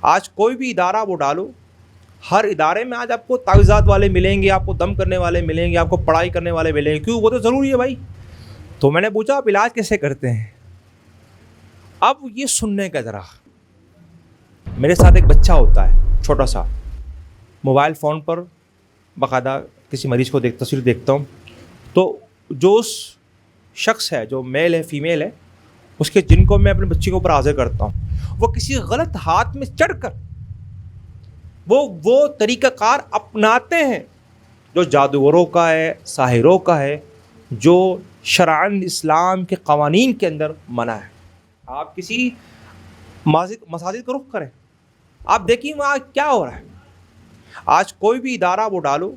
آج کوئی بھی ادارہ وہ ڈالو، ہر ادارے میں آج آپ کو تعویذات والے ملیں گے، آپ کو دم کرنے والے ملیں گے، آپ کو پڑھائی کرنے والے ملیں گے. کیوں؟ وہ تو ضروری ہے بھائی. تو میں نے پوچھا آپ علاج کیسے کرتے ہیں؟ اب یہ سننے کا ذرا. میرے ساتھ ایک بچہ ہوتا ہے چھوٹا سا، موبائل فون پر باقاعدہ کسی مریض کو تصویر دیکھتا ہوں تو جو اس شخص ہے، جو میل ہے فیمیل ہے، اس کے جن کو میں اپنے بچے کے اوپر حاضر کرتا ہوں، وہ کسی غلط ہاتھ میں چڑھ کر وہ طریقہ کار اپناتے ہیں جو جادوگروں کا ہے، ساحروں کا ہے، جو شرعاً اسلام کے قوانین کے اندر منع ہے. آپ کسی مساجد کا رخ کریں، آپ دیکھیں وہاں کیا ہو رہا ہے. آج کوئی بھی ادارہ وہ ڈالو،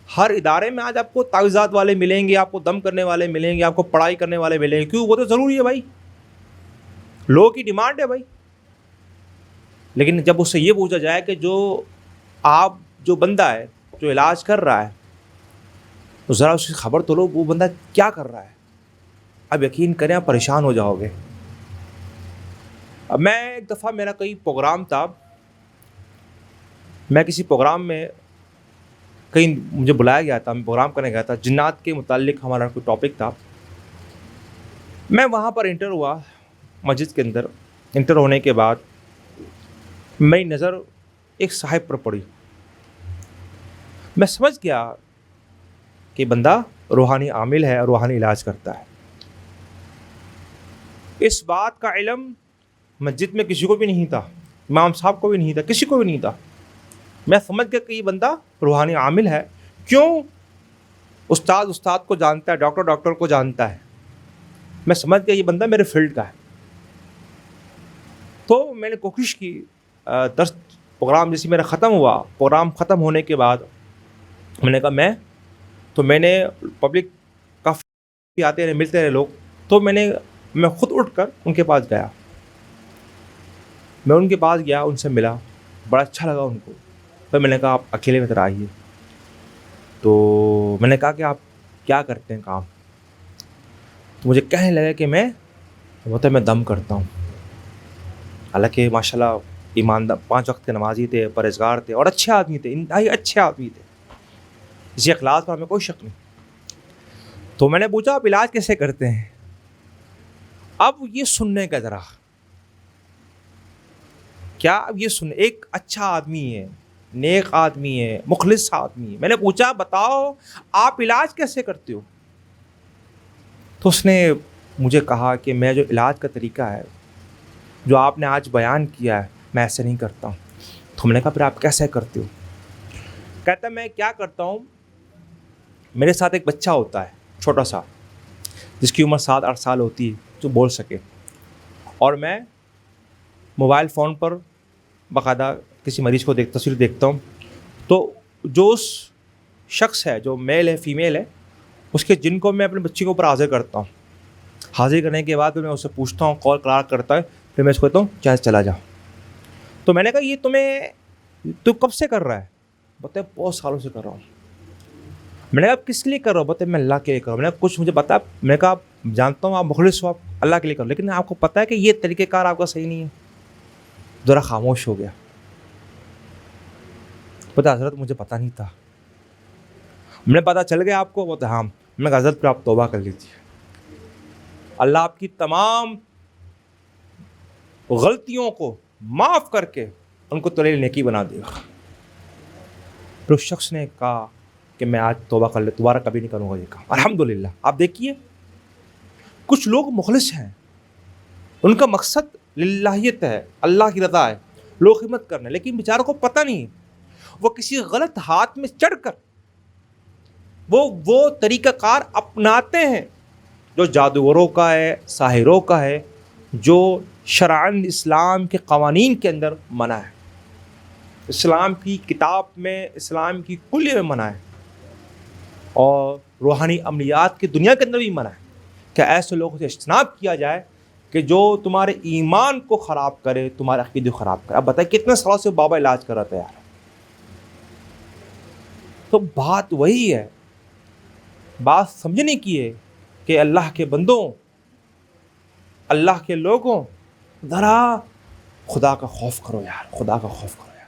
ہر ادارے میں آج آپ کو تعویذات والے ملیں گے، آپ کو دم کرنے والے ملیں گے، آپ کو پڑھائی کرنے والے ملیں گے. کیوں؟ وہ تو ضروری ہے بھائی، لوگوں کی ڈیمانڈ ہے بھائی. لیکن جب اس سے یہ پوچھا جائے کہ جو بندہ ہے جو علاج کر رہا ہے، تو ذرا اس کی خبر تو لو وہ بندہ کیا کر رہا ہے. اب یقین کریں آپ پریشان ہو جاؤ گے. اب میں ایک دفعہ میرا کوئی پروگرام تھا، میں کسی پروگرام میں کہیں مجھے بلایا گیا تھا، میں پروگرام کرنے گیا تھا، جنات کے متعلق ہمارا کوئی ٹاپک تھا. میں وہاں پر انٹر ہوا مسجد کے اندر. انٹر ہونے کے بعد میری نظر ایک صاحب پر پڑی. میں سمجھ گیا کہ بندہ روحانی عامل ہے اور روحانی علاج کرتا ہے. اس بات کا علم مسجد میں کسی کو بھی نہیں تھا، امام صاحب کو بھی نہیں تھا، کسی کو بھی نہیں تھا. میں سمجھ گیا کہ یہ بندہ روحانی عامل ہے. کیوں؟ استاد کو جانتا ہے، ڈاکٹر کو جانتا ہے. میں سمجھ گیا یہ بندہ میرے فیلڈ کا ہے. تو میں نے کوشش کی، درس پروگرام جیسے میرا ختم ہوا، پروگرام ختم ہونے کے بعد میں نے کہا میں نے پبلک کافی آتے رہے، ملتے رہے لوگ، تو میں خود اٹھ کر ان کے پاس گیا. میں ان کے پاس گیا، ان سے ملا، بڑا اچھا لگا ان کو. پھر میں نے کہا آپ اکیلے میں ذرا آئیے. تو میں نے کہا کہ آپ کیا کرتے ہیں کام؟ تو مجھے کہنے لگا کہ میں دم کرتا ہوں. حالانکہ ماشاء اللہ ایماندار، 5 وقت کے نمازی تھے، پرہیزگار تھے اور اچھے آدمی تھے، انتہائی اچھے آدمی تھے، اسی اخلاق پر ہمیں کوئی شک نہیں. تو میں نے پوچھا آپ علاج کیسے کرتے ہیں؟ اب یہ سننے کا ذرا. کیا اب یہ سن، ایک اچھا آدمی ہے، نیک آدمی ہے، مخلص آدمی ہے. میں نے پوچھا بتاؤ آپ علاج کیسے کرتے ہو؟ تو اس نے مجھے کہا کہ میں جو علاج کا طریقہ ہے جو آپ نے آج بیان کیا ہے، میں ایسے نہیں کرتا ہوں. تو میں نے کہا پھر آپ کیسے کرتے ہو؟ کہتا میں کیا کرتا ہوں، میرے ساتھ ایک بچہ ہوتا ہے چھوٹا سا، جس کی عمر 7-8 سال ہوتی ہے، جو بول سکے. اور میں موبائل فون پر باقاعدہ کسی مریض کو تصویر دیکھتا ہوں تو جو اس شخص ہے، جو میل ہے فیمیل ہے، اس کے جن کو میں اپنے بچے کے اوپر حاضر کرتا ہوں. حاضر کرنے کے بعد پھر میں اس سے پوچھتا ہوں، کال قرار کرتا ہے، پھر میں اس کو کہتا ہوں چلا جا. تو میں نے کہا یہ تو کب سے کر رہا ہے؟ بتائے بہت سالوں سے کر رہا ہوں. میں نے کہا کس لیے کر رہا ہوں؟ بتائے میں اللہ کے لیے کر رہا ہوں. میں نے کہا کچھ مجھے بتا. میں نے کہا جانتا ہوں آپ مخلص ہو، آپ اللہ کے لیے کر، لیکن آپ کو پتہ ہے کہ یہ طریقہ کار آپ کا صحیح نہیں ہے. ذرا خاموش ہو گیا. پتہ حضرت مجھے پتہ نہیں تھا. میں نے پتہ چل گیا آپ کو؟ بولتے ہاں. میں نے کہا حضرت پھر آپ توبہ کر لیجیے، اللہ آپ کی تمام غلطیوں کو معاف کر کے ان کو تلے نیکی بنا دے گا. پھر اس شخص نے کہا کہ میں آج توبہ کر لے، دوبارہ کبھی نہیں کروں گا یہ کام. الحمدللہ. آپ دیکھیے کچھ لوگ مخلص ہیں، ان کا مقصد للہیت ہے، اللہ کی رضا ہے، لوگ خدمت کرنا ہے، لیکن بیچاروں کو پتہ نہیں، وہ کسی غلط ہاتھ میں چڑھ کر وہ طریقہ کار اپناتے ہیں جو جادوگروں کا ہے، ساحروں کا ہے، جو شرعاً اسلام کے قوانین کے اندر منع ہے. اسلام کی کتاب میں، اسلام کی کلیہ میں منع ہے، اور روحانی عملیات کی دنیا کے اندر بھی منع ہے کہ ایسے لوگوں سے اجتناب کیا جائے کہ جو تمہارے ایمان کو خراب کرے، تمہارے عقیدے کو خراب کرے. اب بتائیں کتنے سالوں سے بابا علاج کر رہا تھا یار. تو بات وہی ہے، بات سمجھنے کی ہے کہ اللہ کے بندوں، اللہ کے لوگوں، ذرا خدا کا خوف کرو یار، خدا کا خوف کرو۔